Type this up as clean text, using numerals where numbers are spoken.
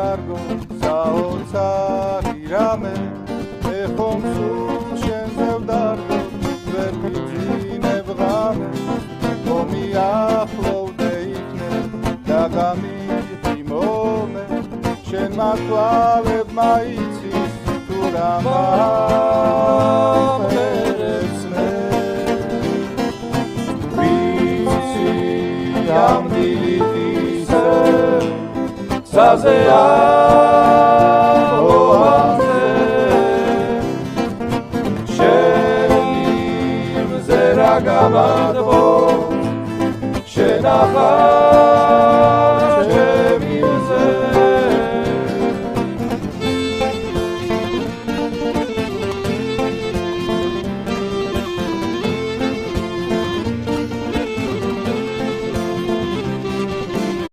დარგო საოცარი რამე ეხომ სულ შენზე ვდარგო ვერ ვიძინებ ღამე მომიახლოვდე იქნე და გამიხდი მომე შენ მათვალებმა იცის თუ რა მაყერებსნე ვიცი ამ დილითისე საზეა ოანზე შენი მზე რა გამარდო შენ ახალ